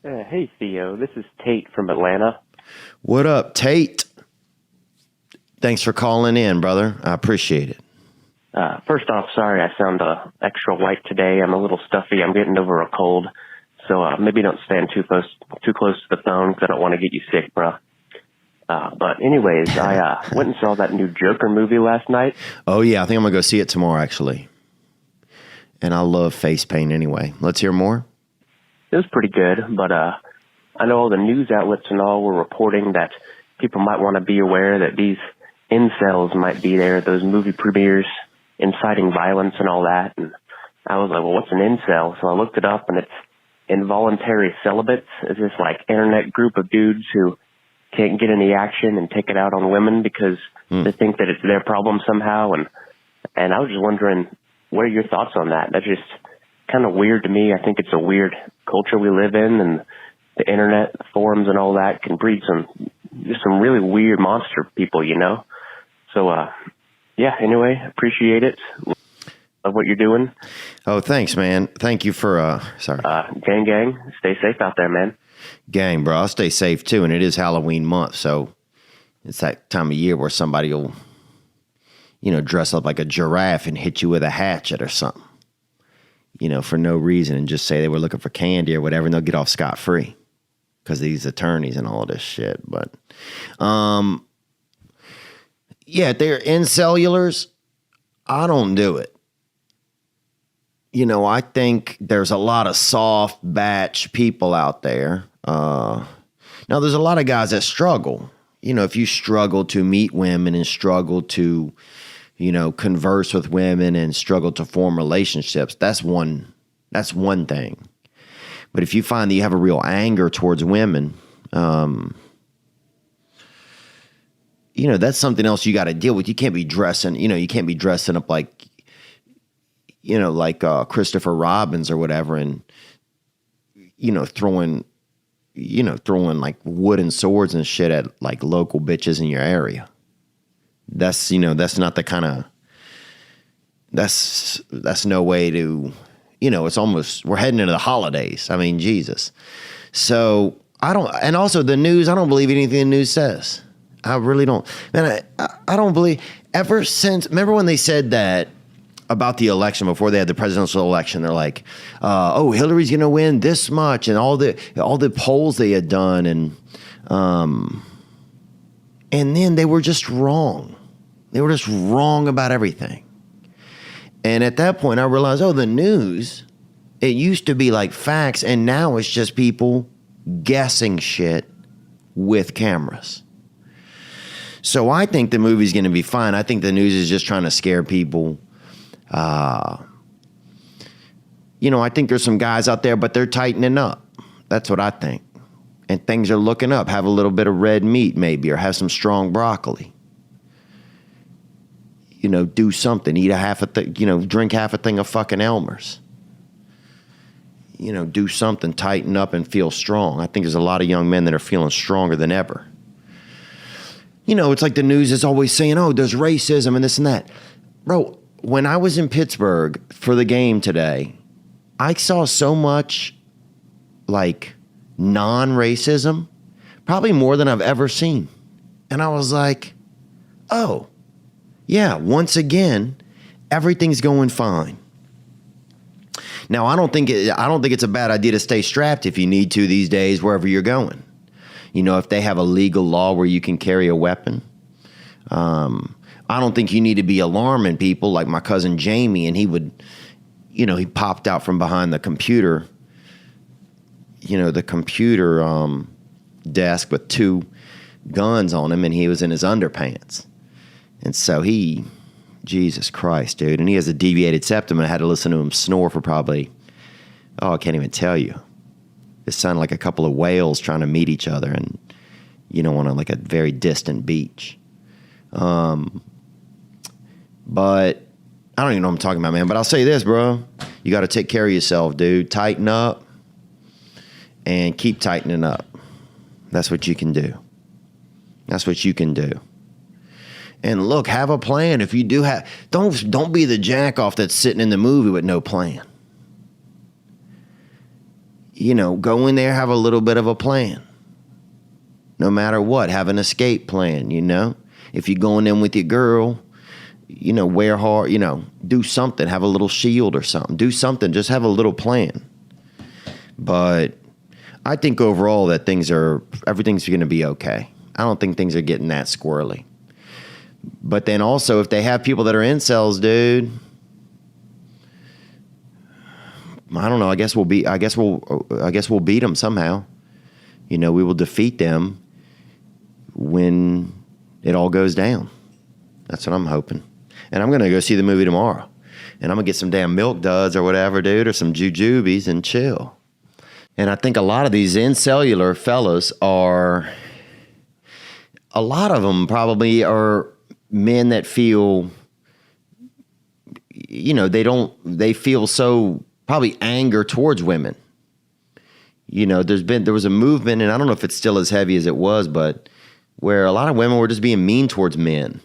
Hey, Theo. This is Tate from Atlanta. What up, Tate? Thanks for calling in, brother. I appreciate it. First off, sorry I sound extra white today. I'm a little stuffy. I'm getting over a cold. So maybe don't stand too close to the phone because I don't want to get you sick, bro. But anyways, I went and saw that new Joker movie last night. Oh, yeah. I think I'm going to go see it tomorrow, actually. And I love face paint anyway. Let's hear more. It was pretty good, but I know all the news outlets and all were reporting that people might want to be aware that these incels might be there, those movie premieres inciting violence and all that. And I was like, well, what's an incel? So I looked it up, and it's involuntary celibates. It's this like internet group of dudes who can't get any action and take it out on women because they think that it's their problem somehow. And I was just wondering, what are your thoughts on that? That's just kind of weird to me. I think it's a weird culture we live in, and the internet forums and all that can breed some really weird monster people, you know? So, yeah, anyway, appreciate it. Love what you're doing. Oh, thanks, man. Thank you for, gang, stay safe out there, man. Gang, bro. I'll stay safe, too. And it is Halloween month, so it's that time of year where somebody will, dress up like a giraffe and hit you with a hatchet or something, for no reason, and just say they were looking for candy or whatever, and they'll get off scot-free because these attorneys and all this shit. But, yeah, they're incellulars. I don't do it. I think there's a lot of soft batch people out there. Now, there's a lot of guys that struggle. If you struggle to meet women and struggle to, converse with women and struggle to form relationships, that's one thing. But if you find that you have a real anger towards women, that's something else you got to deal with. You can't be dressing up like, Christopher Robbins or whatever, and, throwing like wooden swords and shit at like local bitches in your area. That's not the kind of, that's no way to, it's almost, we're heading into the holidays. I mean, Jesus. So and also the news, I don't believe anything the news says. I really don't. Man, I don't believe, ever since, remember when they said that about the election before they had the presidential election, they're like, Hillary's going to win this much, and all the polls they had done, and then they were just wrong. They were just wrong about everything. And at that point, I realized, the news, it used to be like facts, and now it's just people guessing shit with cameras. So I think the movie's going to be fine. I think the news is just trying to scare people. I think there's some guys out there, but they're tightening up. That's what I think. And things are looking up. Have a little bit of red meat maybe, or have some strong broccoli. Do something. Eat drink half a thing of fucking Elmer's. Do something, tighten up and feel strong. I think there's a lot of young men that are feeling stronger than ever. It's like the news is always saying, there's racism and this and that. Bro, when I was in Pittsburgh for the game today, I saw so much like non-racism, probably more than I've ever seen. And I was like, oh, yeah, once again, everything's going fine. Now, I don't think it's a bad idea to stay strapped if you need to these days, wherever you're going. If they have a legal law where you can carry a weapon. I don't think you need to be alarming people like my cousin Jamie, and he would, he popped out from behind the computer, desk with two guns on him, and he was in his underpants. And so Jesus Christ, dude. And he has a deviated septum, and I had to listen to him snore for probably, I can't even tell you. It sounded like a couple of whales trying to meet each other, and, on like a very distant beach. But I don't even know what I'm talking about, man. But I'll say this, bro. You got to take care of yourself, dude. Tighten up and keep tightening up. That's what you can do. That's what you can do. And look, have a plan. If you do have, don't be the jack off that's sitting in the movie with no plan. go in there, have a little bit of a plan. No matter what, have an escape plan, If you're going in with your girl, wear hard, do something, have a little shield or something. Do something, just have a little plan. But I think overall that everything's going to be okay. I don't think things are getting that squirrely. But then also, if they have people that are incels, dude, I don't know. I guess we'll beat them somehow. We will defeat them when it all goes down. That's what I'm hoping. And I'm going to go see the movie tomorrow. And I'm going to get some damn Milk Duds or whatever, dude, or some jujubes and chill. And I think a lot of these incellular fellas a lot of them probably are men that feel, they feel so probably anger towards women. There was a movement, and I don't know if it's still as heavy as it was, but where a lot of women were just being mean towards men.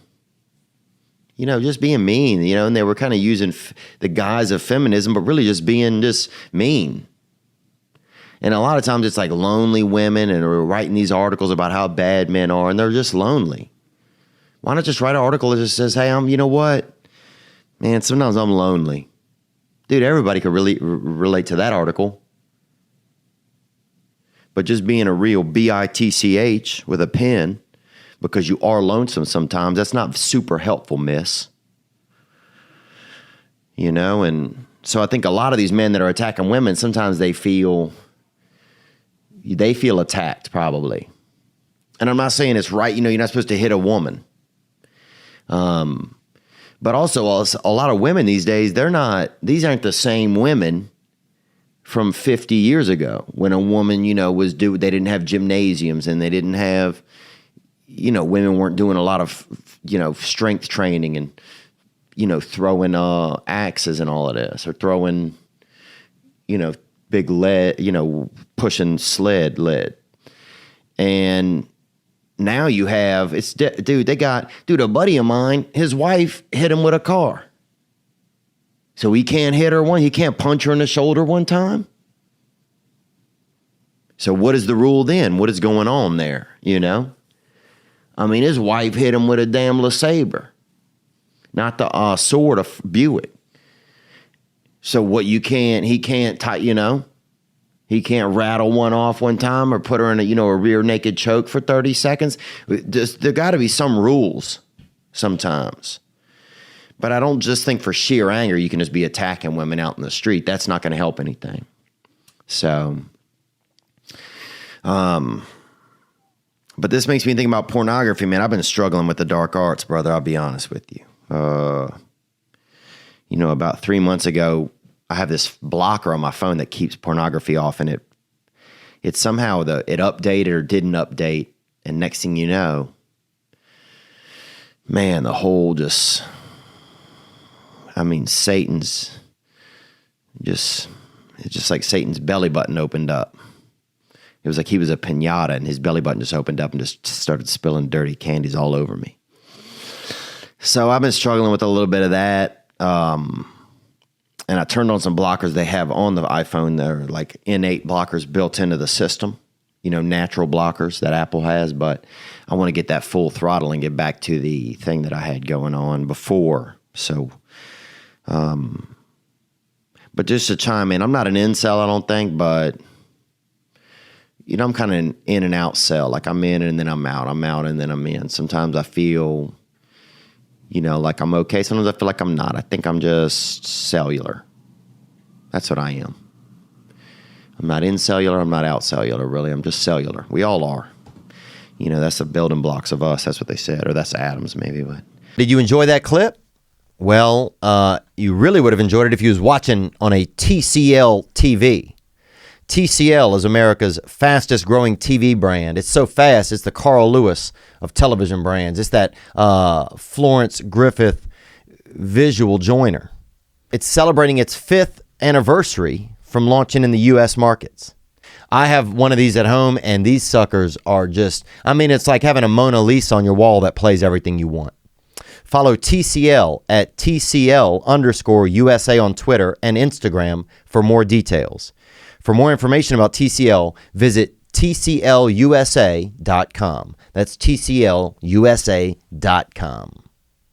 Just being mean, and they were kind of using the guise of feminism, but really just being just mean. And a lot of times it's like lonely women and are writing these articles about how bad men are, and they're just lonely. Why not just write an article that just says, hey, you know what? Man, sometimes I'm lonely. Dude, everybody could really relate to that article. But just being a real bitch with a pen because you are lonesome sometimes, that's not super helpful, miss. And so I think a lot of these men that are attacking women, sometimes they feel attacked probably. And I'm not saying it's right. You're not supposed to hit a woman. But also a lot of women these days, these aren't the same women from 50 years ago when a woman, they didn't have gymnasiums and they didn't have, women weren't doing a lot of, strength training and, throwing axes and all of this, or throwing, big lead, pushing sled lead. And now you have, a buddy of mine, his wife hit him with a car. So he can't hit her he can't punch her in the shoulder one time. So what is the rule then? What is going on there, his wife hit him with a damn LeSabre, not the sword of Buick. So what he can't, he can't rattle one off one time or put her in a rear naked choke for 30 seconds. There got to be some rules sometimes. But I don't just think for sheer anger you can just be attacking women out in the street. That's not going to help anything. So, but this makes me think about pornography, man. I've been struggling with the dark arts, brother. I'll be honest with you. About 3 months ago, I have this blocker on my phone that keeps pornography off, and it somehow it updated or didn't update, and next thing you know, man, the whole Satan's it's just like Satan's belly button opened up. It was like he was a piñata and his belly button just opened up and just started spilling dirty candies all over me. So I've been struggling with a little bit of that. And I turned on some blockers they have on the iPhone. They're like innate blockers built into the system, natural blockers that Apple has. But I want to get that full throttle and get back to the thing that I had going on before. So, but just to chime in, I'm not an incel, I don't think, but I'm kind of an in and out cell. Like I'm in and then I'm out and then I'm in. Sometimes I feel, like I'm okay. Sometimes I feel like I'm not. I think I'm just cellular. That's what I am. I'm not in cellular. I'm not out cellular, really. I'm just cellular. We all are. That's the building blocks of us. That's what they said. Or that's atoms, maybe. But did you enjoy that clip? Well, you really would have enjoyed it if you was watching on a TCL TV. TCL is America's fastest growing TV brand. It's so fast, it's the Carl Lewis of television brands. It's that Florence Griffith visual joiner. It's celebrating its 5th anniversary from launching in the U.S. markets. I have one of these at home, and these suckers are just, it's like having a Mona Lisa on your wall that plays everything you want. Follow TCL at TCL_USA on Twitter and Instagram for more details. For more information about TCL, visit TCLUSA.com. That's TCLUSA.com.